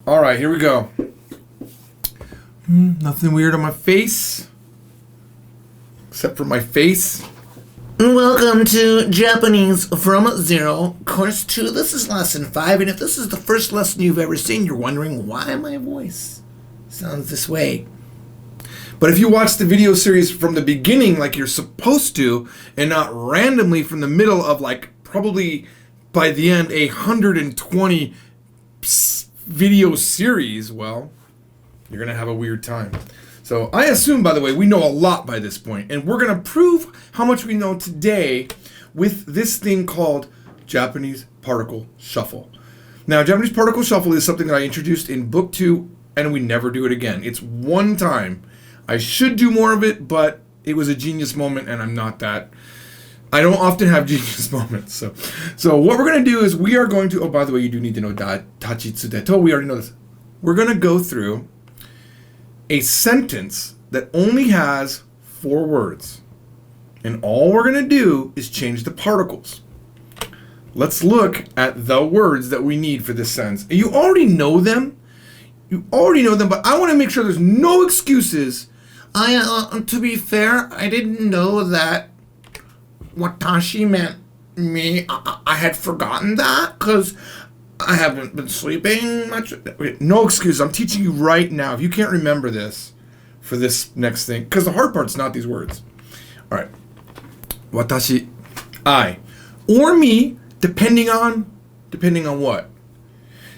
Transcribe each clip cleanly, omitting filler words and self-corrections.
All right, here we go. Nothing weird on my face. Except for my face. Welcome to Japanese from Zero, Course 2. This is Lesson 5, and if this is the first lesson you've ever seen, you're wondering why my voice sounds this way. But if you watch the video series from the beginning like you're supposed to, and not randomly from the middle of like probably by the end 120 video series, well, you're going to have a weird time. So I assume, by the way, we know a lot by this point, and we're going to prove how much we know today with this thing called Japanese Particle Shuffle. Now, Japanese Particle Shuffle is something that I introduced in Book 2, and we never do it again. It's one time. I should do more of it, but it was a genius moment, and I'm not that. I don't often have genius moments. So what we're going to do is we are going to, oh, by the way, you do need to know Tachitsudeto. We already know this. We're going to go through a sentence that only has 4 words. And all we're going to do is change the particles. Let's look at the words that we need for this sentence. You already know them. But I want to make sure there's no excuses. To be fair, I didn't know that watashi meant me. I had forgotten that because I haven't been sleeping much. Okay, no excuse. I'm teaching you right now. If you can't remember this for this next thing, because the hard part's not these words. All right. Watashi, I, or me, depending on what?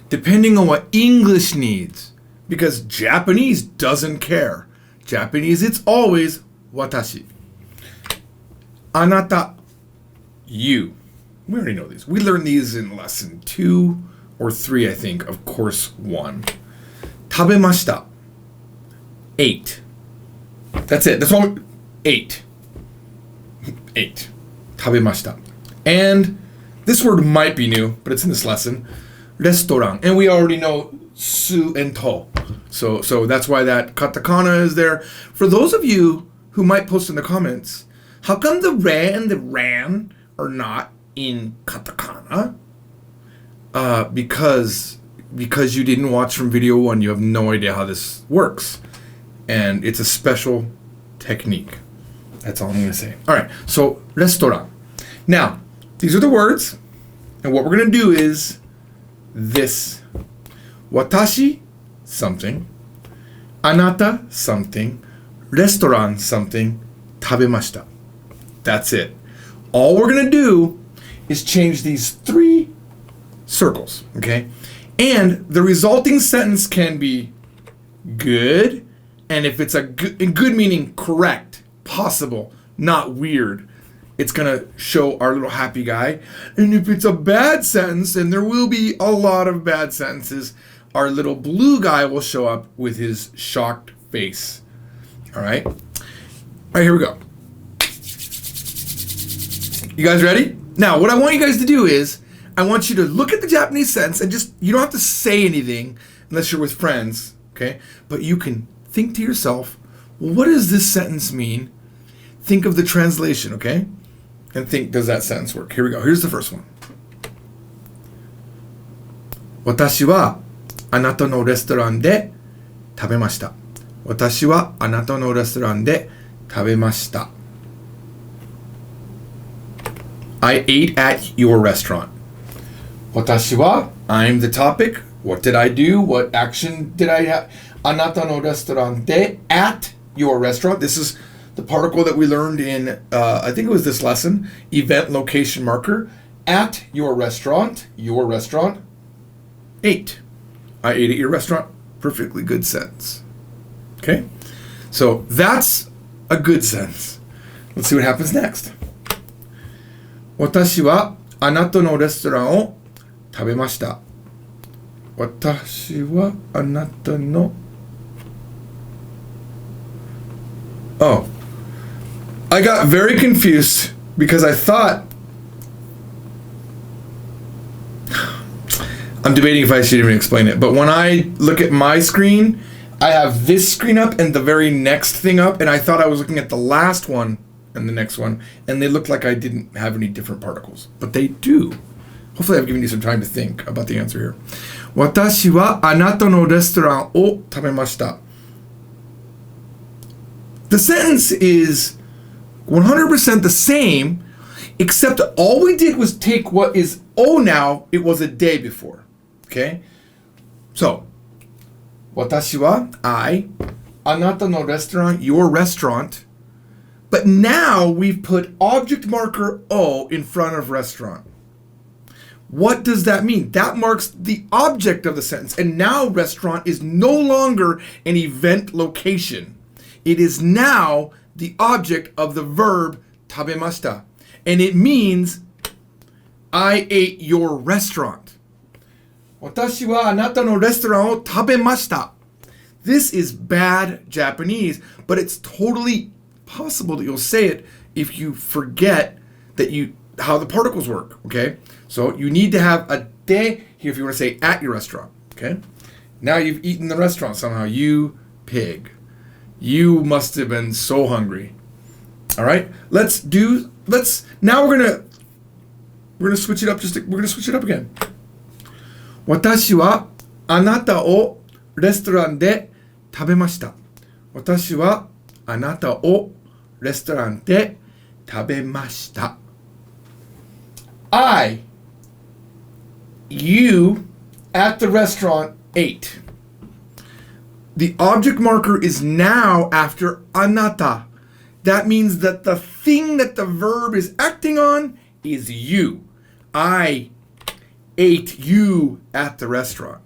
Depending on what English needs. Because Japanese doesn't care. Japanese, it's always watashi. Anata, you. We already know these. We learned these in lesson 2 or 3, I think, of course 1. Tabemashita. 8. That's it. That's all. 8. 8. Tabemashita. And this word might be new, but it's in this lesson. Restaurant. And we already know su and to. So that's why that katakana is there. For those of you who might post in the comments, how come the re and the ran are not in katakana? Because you didn't watch from video 1, you have no idea how this works. And it's a special technique. That's all I'm going to say. All right, so restaurant. Now, these are the words. And what we're going to do is this. Watashi, something. Anata, something. Restaurant, something. Tabemashita. That's it. All we're going to do is change these 3 circles, okay? And the resulting sentence can be good, and if it's good meaning correct, possible, not weird, it's going to show our little happy guy. And if it's a bad sentence, and there will be a lot of bad sentences, our little blue guy will show up with his shocked face. All right? All right, here we go. You guys ready? Now, what I want you guys to do is, I want you to look at the Japanese sentence and just, you don't have to say anything unless you're with friends, okay? But you can think to yourself, well, what does this sentence mean? Think of the translation, okay? And think, does that sentence work? Here we go. Here's the first one. Watashi wa anata no restaurant de tabemashita. Watashi wa anata no restaurant de tabemashita. I ate at your restaurant. Watashi wa, I'm the topic. What did I do? What action did I have? Anata no restaurant de, at your restaurant. This is the particle that we learned in, I think it was this lesson, event location marker. At your restaurant, ate. I ate at your restaurant. Perfectly good sentence. Okay? So that's a good sentence. Let's see what happens next. Watashi wa anata no restaurant o tabemashita. Watashi wa anata no... Oh. I got very confused because I thought... I'm debating if I should even explain it, but when I look at my screen, I have this screen up and the very next thing up, and I thought I was looking at the last one and the next one, and they looked like I didn't have any different particles, but they do. Hopefully I've given you some time to think about the answer here. 私はあなたのレストランを食べました。The sentence is 100% the same, except all we did was take what is O now, it was a day before. Okay? So, 私は I, あなたの restaurant, your restaurant. But now we've put object marker O in front of restaurant. What does that mean? That marks the object of the sentence. And now restaurant is no longer an event location. It is now the object of the verb 食べました. And it means I ate your restaurant. 私はあなたのレストランを食べました. This is bad Japanese, but it's totally possible that you'll say it if you forget that how the particles work, okay? So you need to have a de here if you want to say at your restaurant, okay? Now you've eaten the restaurant somehow, you pig. You must have been so hungry. All right? Now we're gonna switch it up we're gonna switch it up again. 私はあなたをレストランで食べました。私はあなたをレストランで食べました。I, you, at the restaurant ate. The object marker is now after anata. That means that the thing that the verb is acting on is you. I ate you at the restaurant.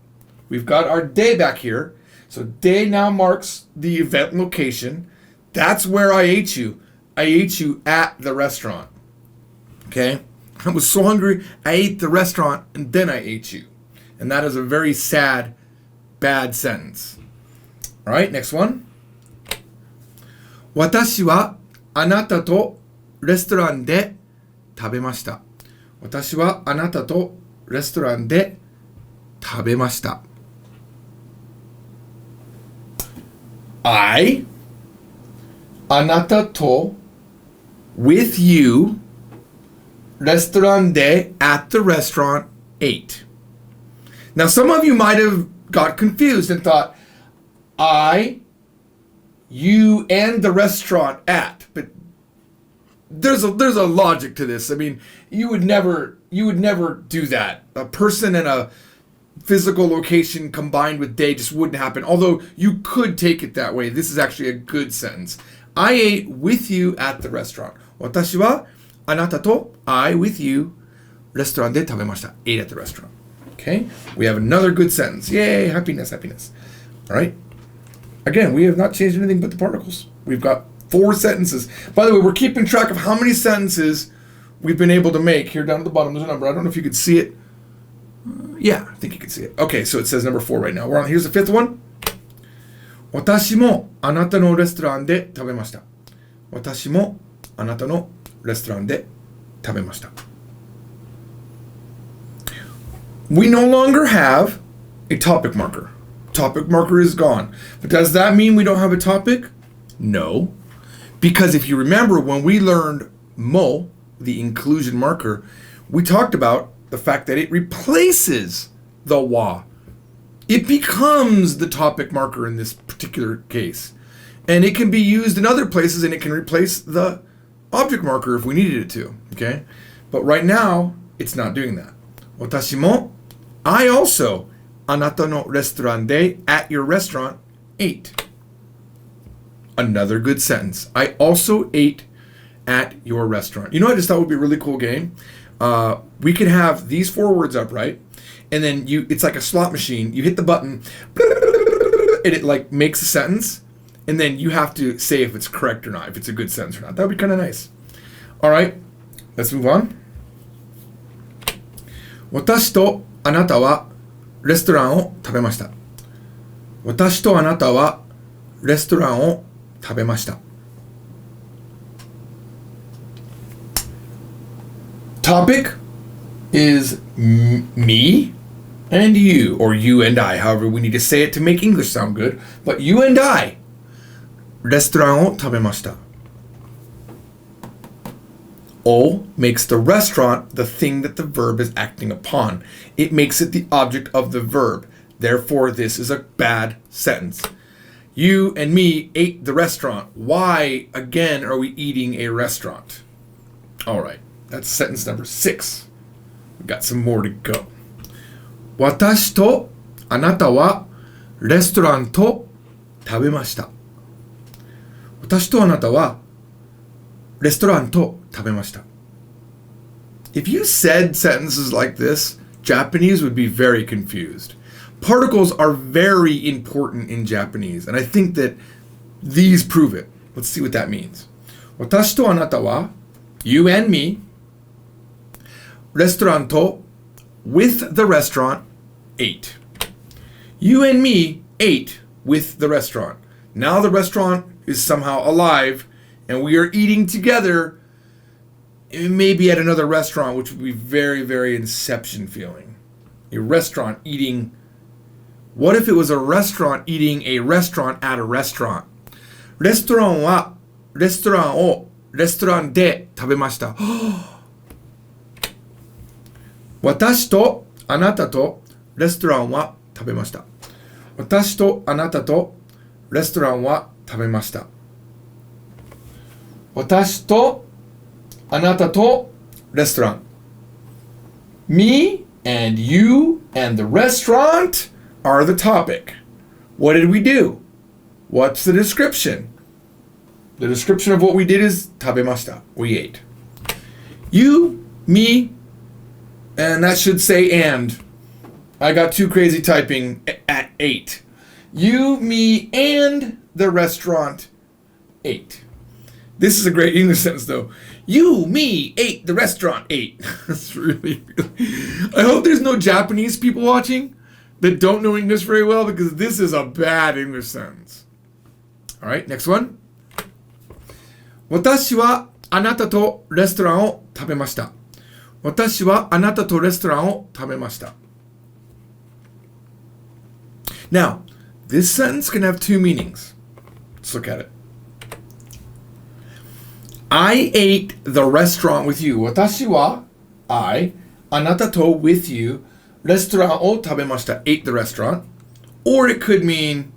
We've got our de back here. So de now marks the event location. That's where I ate you. I ate you at the restaurant. Okay? I was so hungry, I ate the restaurant and then I ate you. And that is a very sad, bad sentence. All right, next one. 私はあなたとレストランで食べました。私はあなたとレストランで食べました。I, あなたと with you, レストランで at the restaurant ate. Now some of you might have got confused and thought, I, you, and the restaurant at, but there's a logic to this. I mean, you would never do that. A person and a physical location combined with day just wouldn't happen. Although you could take it that way. This is actually a good sentence. I ate with you at the restaurant. 私はあなたと I with you レストランで食べました. Ate at the restaurant. Okay? We have another good sentence. Yay, happiness, happiness. All right? Again, we have not changed anything but the particles. We've got 4 sentences. By the way, we're keeping track of how many sentences we've been able to make. Here down at the bottom, there's a number. I don't know if you could see it. Yeah, I think you can see it. Okay, so it says number 4 right now. Here's the 5th one. 私もあなたのレストランで食べました。私もあなたのレストランで食べました。We no longer have a topic marker. Topic marker is gone. But does that mean we don't have a topic? No. Because if you remember, when we learned mo, the inclusion marker, we talked about the fact that it replaces the wa. It becomes the topic marker in this particular case. And it can be used in other places and it can replace the object marker if we needed it to. Okay? But right now, it's not doing that. 私も I also あなたのレストランで at your restaurant ate. Another good sentence. I also ate at your restaurant. You know what I just thought would be a really cool game? We could have these 4 words up, right? And then it's like a slot machine. You hit the button and it like makes a sentence. And then you have to say if it's correct or not, if it's a good sentence or not. That would be kind of nice. All right, let's move on. 私とあなたはレストランを食べました。私とあなたはレストランを食べました。Topic is me and you, or you and I, however we need to say it to make English sound good. But you and I, レストランを食べました。O makes the restaurant the thing that the verb is acting upon. It makes it the object of the verb. Therefore, this is a bad sentence. You and me ate the restaurant. Why, again, are we eating a restaurant? All right, that's sentence number 6. We've got some more to go. 私とあなたはレストランと食べました。私とあなたはレストランと食べました。If you said sentences like this, Japanese would be very confused. Particles are very important in Japanese, and I think that these prove it. Let's see what that means. 私とあなたは you and me レストランと with the restaurant ate. You and me ate with the restaurant. Now the restaurant is somehow alive and we are eating together, maybe at another restaurant, which would be very, very Inception feeling. A restaurant eating. What if it was a restaurant eating a restaurant at a restaurant? レストランはレストランをレストランで食べました。私とあなたとレストランは食べました。私とあなたとレストランは食べました。私とあなたとレストラン。Me and you and the restaurant are the topic. What did we do? What's the description? The description of what we did is 食べました. We ate. You, me, and that should say and. I got too crazy typing at 8. You, me, and the restaurant ate. This is a great English sentence, though. You, me, ate, the restaurant ate. That's really. I hope there's no Japanese people watching that don't know English very well, because this is a bad English sentence. All right, next one. 私はあなたとレストランを食べました。私はあなたとレストランを食べました。Now, this sentence can have two meanings. Let's look at it. I ate the restaurant with you. 私は I あなたと with you レストランを食べました。ate the restaurant. Or it could mean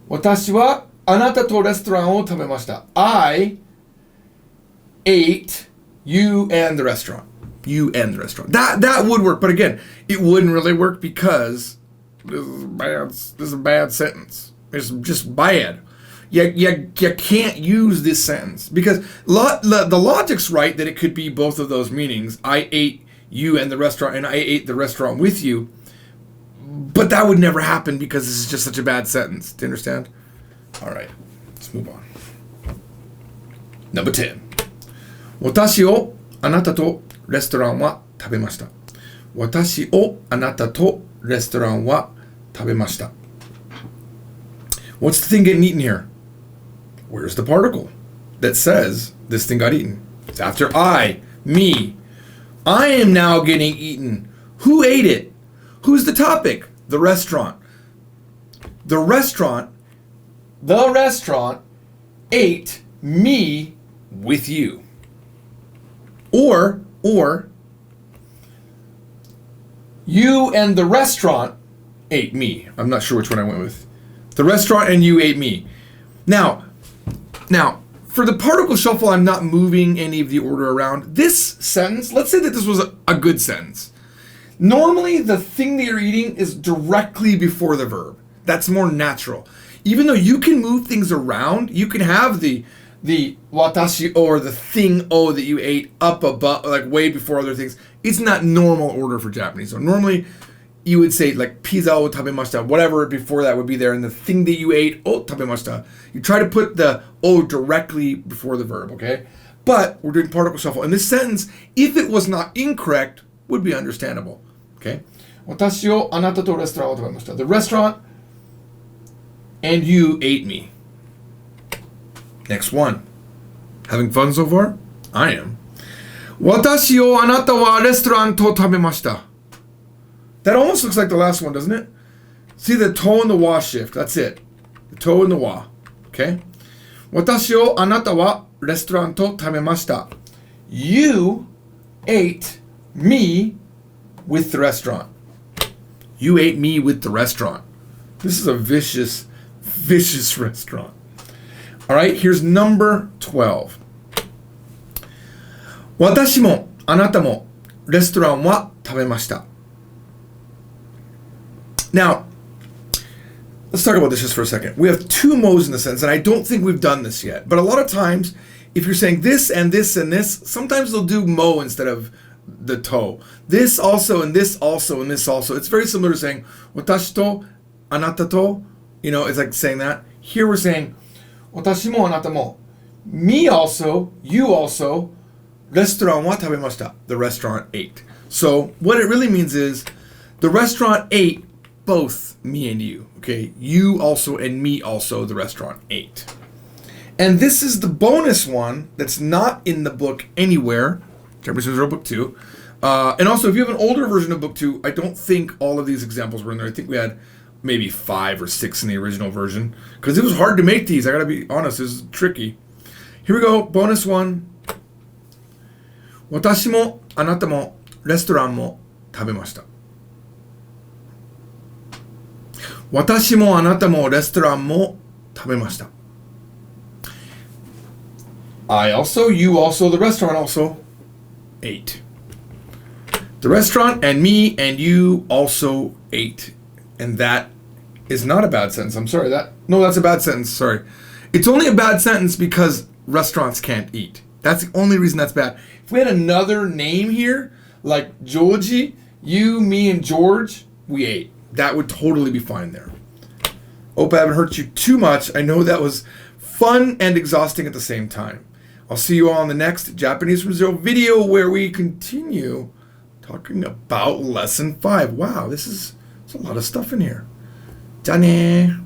私はあなたとレストランを食べました。I ate you and the restaurant. You and the restaurant. That would work, but again, it wouldn't really work because this is a bad sentence. It's just bad. You can't use this sentence because the logic's right that it could be both of those meanings. I ate you and the restaurant, and I ate the restaurant with you. But that would never happen because this is just such a bad sentence. Do you understand? All right, let's move on. Number 10. 私をあなたとレストランは食べました。私をあなたとレストランは食べました。What's the thing getting eaten here? Where's the particle that says this thing got eaten? It's after I, me. I am now getting eaten. Who ate it? Who's the topic? The restaurant. The restaurant ate me with you. Or you and the restaurant ate me. I'm not sure which one I went with. The restaurant and you ate me. Now, for the particle shuffle, I'm not moving any of the order around. This sentence, let's say that this was a good sentence. Normally, the thing that you're eating is directly before the verb. That's more natural. Even though you can move things around, you can have the watashi or the thing o that you ate up above, like way before other things. It's not normal order for Japanese. So normally, you would say like pizza o tabemashita, whatever before that would be there, and the thing that you ate o tabemashita. You try to put the o directly before the verb, okay? But we're doing particle shuffle, and this sentence, if it was not incorrect, would be understandable, okay? 私をあなたとレストランを食べました。The restaurant and you ate me. Next one. Having fun so far? I am. 私をあなたはレストランと食べました。That almost looks like the last one, doesn't it? See the toe and the wa shift. That's it. The toe and the wa. Okay? 私をあなたはレストランと食べました。You ate me with the restaurant. You ate me with the restaurant. This is a vicious, vicious restaurant. All right, here's number 12. 私もあなたもレストランは食べました。Now, let's talk about this just for a second. We have two modes in the sentence, and I don't think we've done this yet. But a lot of times, if you're saying this and this and this, sometimes they'll do mo instead of the to. This also and this also and this also. It's very similar to saying watashi to anata to. You know, it's like saying that. Here we're saying watashi mo anata mo. Me also, you also. Restaurant wa tabemashita. The restaurant ate. So what it really means is the restaurant ate both me and you. Okay, you also and me also. The restaurant ate. And this is the bonus one that's not in the book anywhere. Japanese Zero Book 2. And also, if you have an older version of Book 2, I don't think all of these examples were in there. I think we had maybe 5 or 6 in the original version. Because it was hard to make these. I gotta be honest, this is tricky. Here we go, bonus one. 私もあなたもレストランも食べました。私もあなたもレストランも食べました。I also, you also, the restaurant also ate. The restaurant and me and you also ate. And that is not a bad sentence. I'm sorry. That's a bad sentence. Sorry. It's only a bad sentence because restaurants can't eat. That's the only reason that's bad. If we had another name here, like Georgie, you, me, and George, we ate. That would totally be fine there. Hope I haven't hurt you too much. I know that was fun and exhausting at the same time. I'll see you all on the next Japanese from Zero video where we continue talking about lesson 5. Wow, there's a lot of stuff in here. じゃあねー。